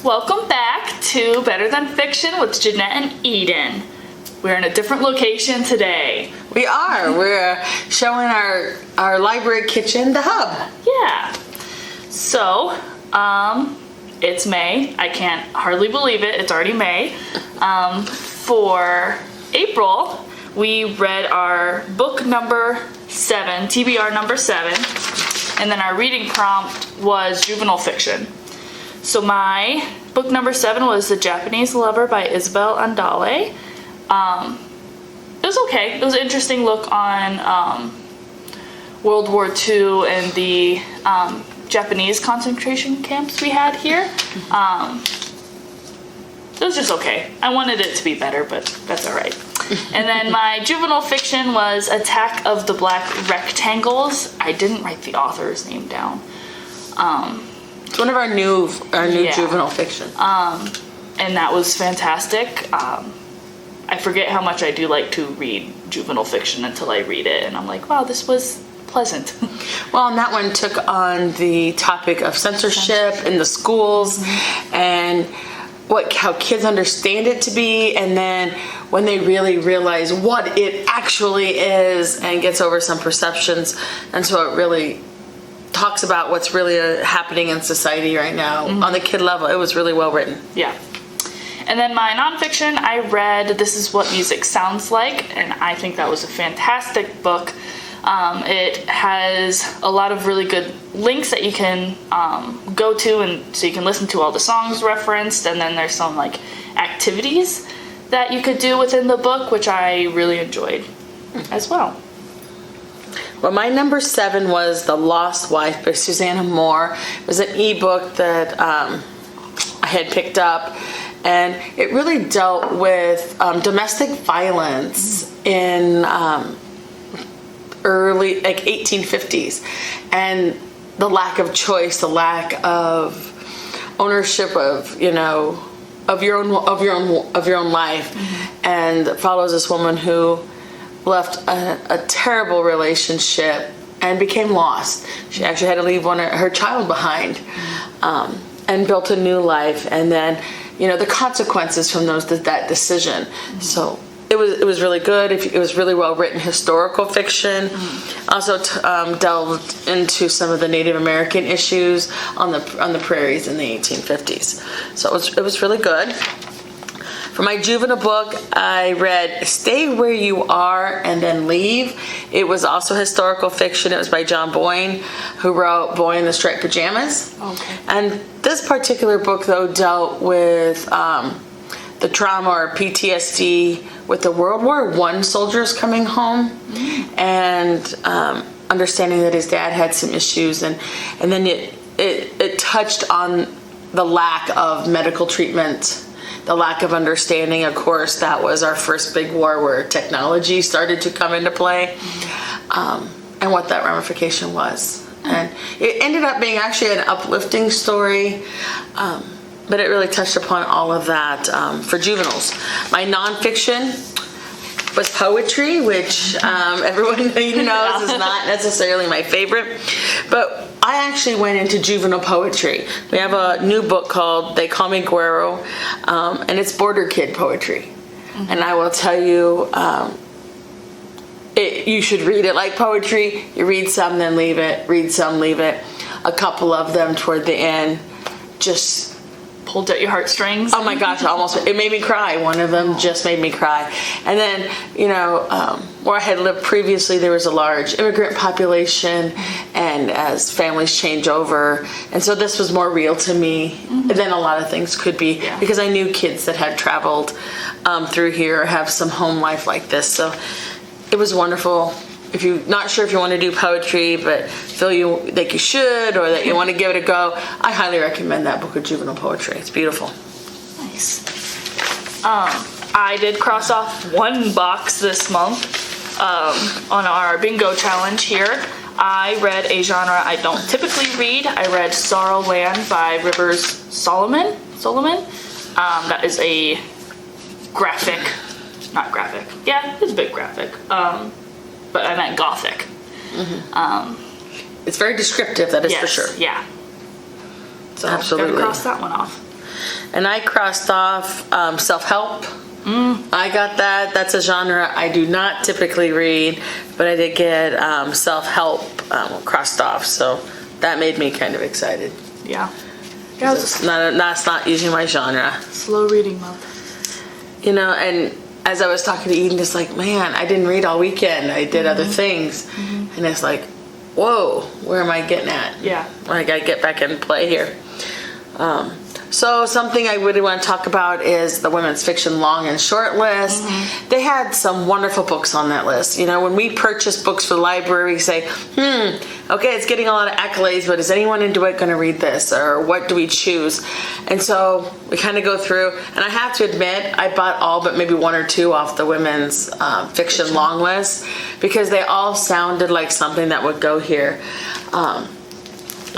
Welcome back to Better Than Fiction with Jeanette and Eden. We're in a different location today. We are. We're showing our library kitchen, the hub. Yeah. So, it's May. I can't hardly believe it. It's already May. For April, we read our book number 7, TBR number 7, and then our reading prompt was juvenile fiction. So my book number 7 was The Japanese Lover by Isabel Andale. It was okay. It was an interesting look on World War II and the Japanese concentration camps we had here. It was just okay. I wanted it to be better, but that's all right. And then my juvenile fiction was Attack of the Black Rectangles. I didn't write the author's name down. It's one of our new juvenile fiction. And that was fantastic. I forget how much I do like to read juvenile fiction until I read it, and I'm like, wow, this was pleasant. Well, and that one took on the topic of censorship in the schools and how kids understand it to be, and then when they really realize what it actually is and gets over some perceptions. And so it really talks about what's really happening in society right now on the kid level. It was really well written. Yeah. And then my nonfiction, I read This Is What Music Sounds Like, and I think that was a fantastic book. It has a lot of really good links that you can go to, and so you can listen to all the songs referenced, and then there's some like activities that you could do within the book, which I really enjoyed as well. Well, my number 7 was The Lost Wife by Susanna Moore. It was an ebook that I had picked up, and it really dealt with domestic violence in early 1850s, and the lack of choice, the lack of ownership of your own life, and follows this woman who left a terrible relationship and became lost. She actually had to leave her child behind, and built a new life, and then the consequences from that decision. So it was really good. It was really well written historical fiction. Also delved into some of the Native American issues on the prairies in the 1850s. So it was really good. For my juvenile book, I read Stay Where You Are and Then Leave. It was also historical fiction. It was by John Boyne, who wrote Boy in the Striped Pajamas. Okay. And this particular book, though, dealt with the trauma or PTSD with the World War I soldiers coming home, and understanding that his dad had some issues, and then it touched on the lack of medical treatment, the lack of understanding. Of course, that was our first big war where technology started to come into play, and what that ramification was. And it ended up being actually an uplifting story, but it really touched upon all of that for juveniles. My nonfiction was poetry, which everyone knows is not necessarily my favorite, but I actually went into juvenile poetry. We have a new book called They Call Me Guero, and it's border kid poetry. And I will tell you, you should read it like poetry. You read some, then leave it. Read some, leave it. A couple of them toward the end just pulled at your heartstrings. Oh my gosh, it made me cry. One of them just made me cry. And then, where I had lived previously, there was a large immigrant population, and as families change over, and so this was more real to me than a lot of things could be, because I knew kids that had traveled through here, have some home life like this. So it was wonderful. If you're not sure if you want to do poetry, but feel you should, or that you want to give it a go, I highly recommend that book of juvenile poetry. It's beautiful. Nice. I did cross off one box this month on our bingo challenge here. I read a genre I don't typically read. I read Sorrowland by Rivers Solomon. That is a not graphic. Yeah, it's a bit graphic. But I meant gothic. It's very descriptive, that is for sure. Yeah. So absolutely. gotta cross that one off. And I crossed off self-help. I got that. That's a genre I do not typically read, but I did get self-help crossed off, so that made me kind of excited. Yeah. That's not usually my genre. Slow reading month. You know, and as I was talking to Eden, it's like, man, I didn't read all weekend. I did other things. And it's like, whoa, where am I getting at? Yeah. I got to get back in play here. So something I really want to talk about is the women's fiction long and short list. They had some wonderful books on that list. You know, when we purchase books for the library, we say, okay, it's getting a lot of accolades, but is anyone into it going to read this? Or what do we choose? And so we kind of go through, and I have to admit, I bought all but maybe one or two off the women's fiction long list because they all sounded like something that would go here.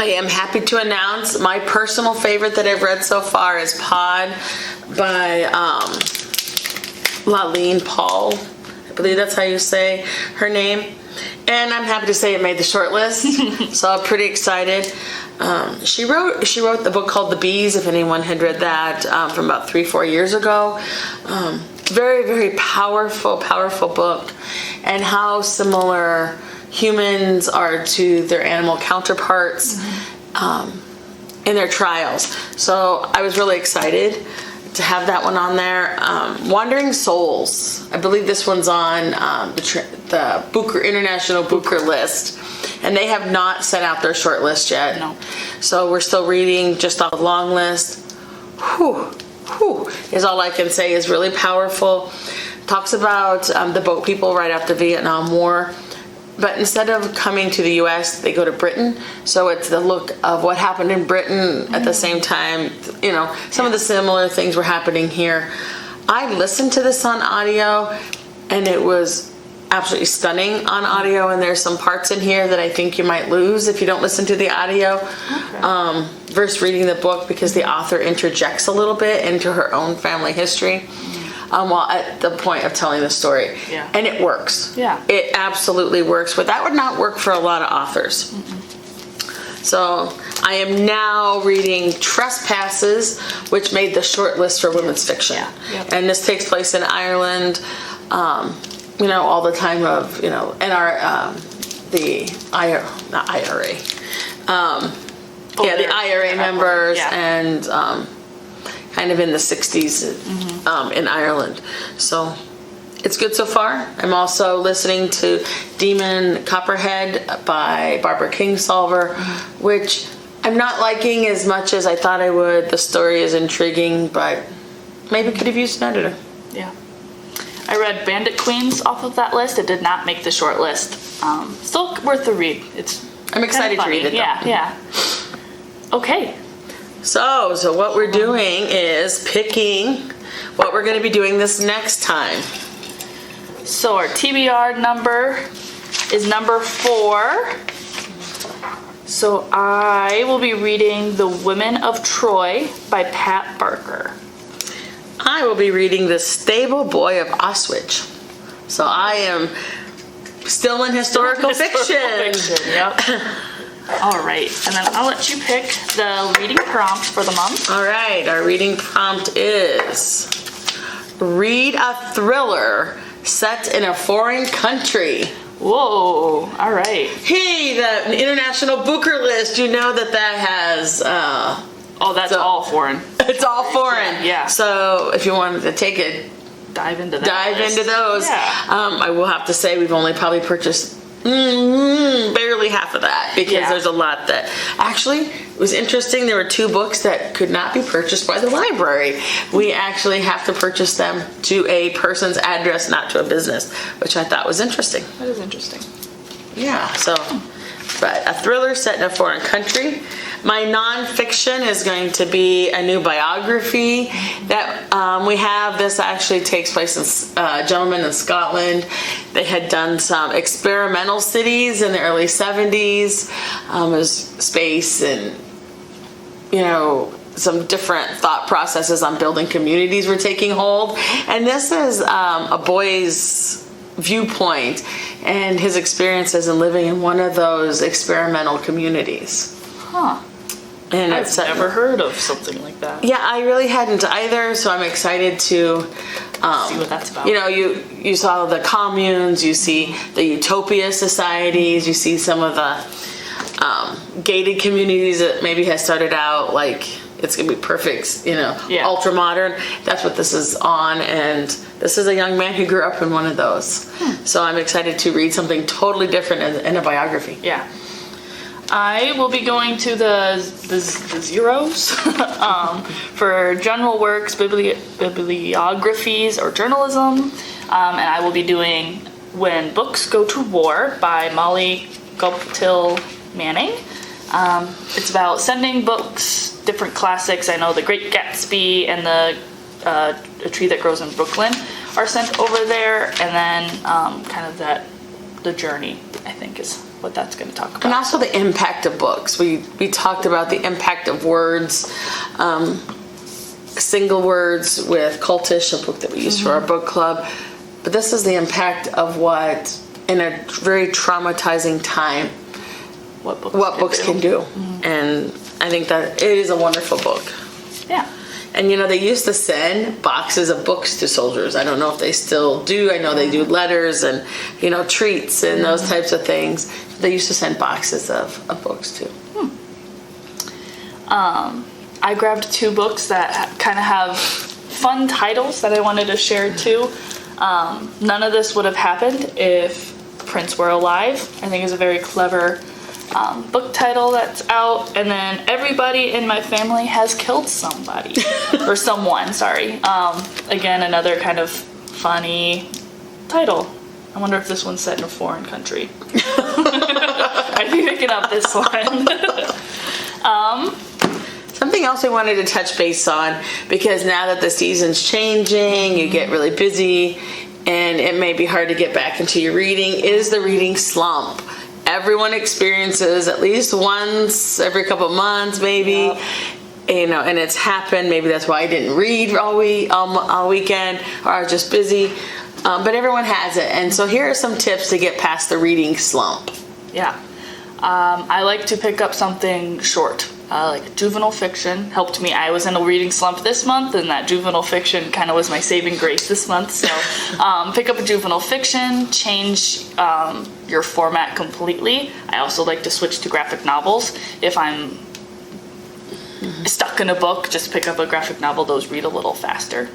I am happy to announce my personal favorite that I've read so far is Pod by Laline Paul. I believe that's how you say her name. And I'm happy to say it made the short list, so I'm pretty excited. She wrote the book called The Bees, if anyone had read that, from about 3-4 years ago. Very, very powerful book, and how similar humans are to their animal counterparts in their trials. So I was really excited to have that one on there. Wandering Souls, I believe this one's on the Booker International Booker list, and they have not sent out their short list yet. No. So we're still reading just off the long list. Whew is all I can say. Is really powerful. Talks about the boat people right after the Vietnam War. But instead of coming to the U.S., they go to Britain. So it's the look of what happened in Britain at the same time. You know, some of the similar things were happening here. I listened to this on audio, and it was absolutely stunning on audio. And there's some parts in here that I think you might lose if you don't listen to the audio versus reading the book, because the author interjects a little bit into her own family history. While at the point of telling the story. Yeah. And it works. Yeah. It absolutely works, but that would not work for a lot of authors. So I am now reading Trespasses, which made the short list for women's fiction. Yeah. Yep. And this takes place in Ireland, you know, all the time of, you know, and the IRA members, and kind of in the 60s in Ireland. So it's good so far. I'm also listening to Demon Copperhead by Barbara Kingsolver, which I'm not liking as much as I thought I would. The story is intriguing, but maybe could have used an editor. Yeah. I read Bandit Queens off of that list. It did not make the short list. Still worth the read. I'm excited to read it, though. Yeah. Okay. So what we're doing is picking what we're going to be doing this next time. So our TBR number is number 4. So I will be reading The Women of Troy by Pat Barker. I will be reading The Stable Boy of Auschwitz. So I am still in historical fiction. Yep. All right, and then I'll let you pick the reading prompt for the month. All right, our reading prompt is read a thriller set in a foreign country. Whoa, all right. Hey, the International Booker list, you know that has... that's all foreign. It's all foreign. Yeah. So if you wanted to take it, dive into those. Yeah. I will have to say we've only probably purchased barely half of that, because there's a lot that actually it was interesting. There were 2 books that could not be purchased by the library. We actually have to purchase them to a person's address, not to a business, which I thought was interesting. That is interesting. Yeah, so, but a thriller set in a foreign country. My nonfiction is going to be a new biography that we have. This actually takes place in a gentleman in Scotland. They had done some experimental cities in the early 70s. As space and, you know, some different thought processes on building communities were taking hold. And this is a boy's viewpoint and his experiences in living in one of those experimental communities. Huh. And I've it's never heard of something like that. Yeah, I really hadn't either, so I'm excited to See what that's about. You know, you saw the communes, you see the utopia societies, you see some of the gated communities that maybe has started out like it's gonna be perfect, you know, ultra modern. That's what this is on, and this is a young man who grew up in one of those. So I'm excited to read something totally different in a biography. Yeah. I will be going to the zeros for general works, bibliographies, or journalism, and I will be doing When Books Go to War by Molly Guptill Manning. It's about sending books, different classics. I know The Great Gatsby and A Tree That Grows in Brooklyn are sent over there, and then kind of the journey, I think, is what that's going to talk about. And also the impact of books. We talked about the impact of words, single words with Cultish, a book that we used for our book club. But this is the impact of what, in a very traumatizing time, what books can do. And I think that it is a wonderful book. Yeah. And you know, they used to send boxes of books to soldiers. I don't know if they still do. I know they do letters and, you know, treats and those types of things. They used to send boxes of books too. I grabbed 2 books that kind of have fun titles that I wanted to share too. None of this would have happened if Prince were alive. I think is a very clever book title that's out. And then Everybody in My Family Has Killed Somebody. Or someone, sorry. Again, another kind of funny title. I wonder if this one's set in a foreign country. I'd be picking up this one. Something else I wanted to touch base on, because now that the season's changing, you get really busy, and it may be hard to get back into your reading, is the reading slump. Everyone experiences at least once every couple months, maybe. Yep. You know, and it's happened. Maybe that's why I didn't read all weekend, or I was just busy. But everyone has it, and so here are some tips to get past the reading slump. Yeah, I like to pick up something short. Like juvenile fiction helped me. I was in a reading slump this month, and that juvenile fiction kind of was my saving grace this month. So pick up a juvenile fiction, change your format completely. I also like to switch to graphic novels. If I'm stuck in a book, just pick up a graphic novel. Those read a little faster.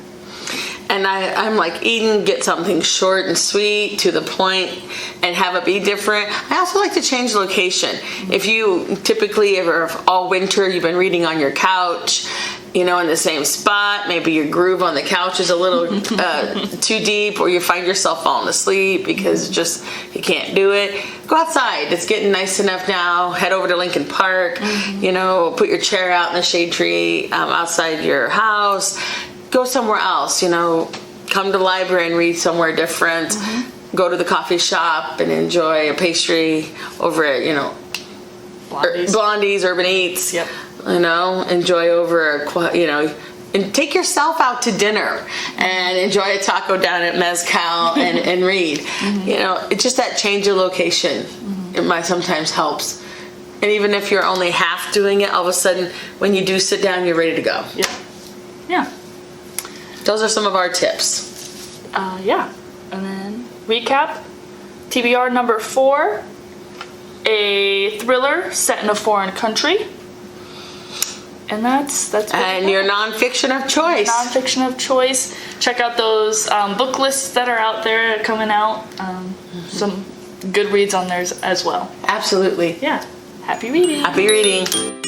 And I'm like Eden, get something short and sweet, to the point, and have it be different. I also like to change location. If you typically, all winter, you've been reading on your couch, you know, in the same spot, maybe your groove on the couch is a little too deep, or you find yourself falling asleep because just you can't do it. Go outside. It's getting nice enough now. Head over to Lincoln Park, you know, put your chair out in the shade tree outside your house. Go somewhere else, you know, come to the library and read somewhere different. Go to the coffee shop and enjoy a pastry over at, you know, Blondie's, Urban Eats. Yep. You know, enjoy over, you know, and take yourself out to dinner and enjoy a taco down at Mezcal and read. You know, it's just that change of location. It might sometimes helps. And even if you're only half doing it, all of a sudden, when you do sit down, you're ready to go. Yeah. Yeah. Those are some of our tips. Yeah. And then recap. TBR number 4. A thriller set in a foreign country. And that's and your nonfiction of choice. Nonfiction of choice. Check out those book lists that are out there coming out. Some good reads on theirs as well. Absolutely. Yeah. Happy reading. Happy reading.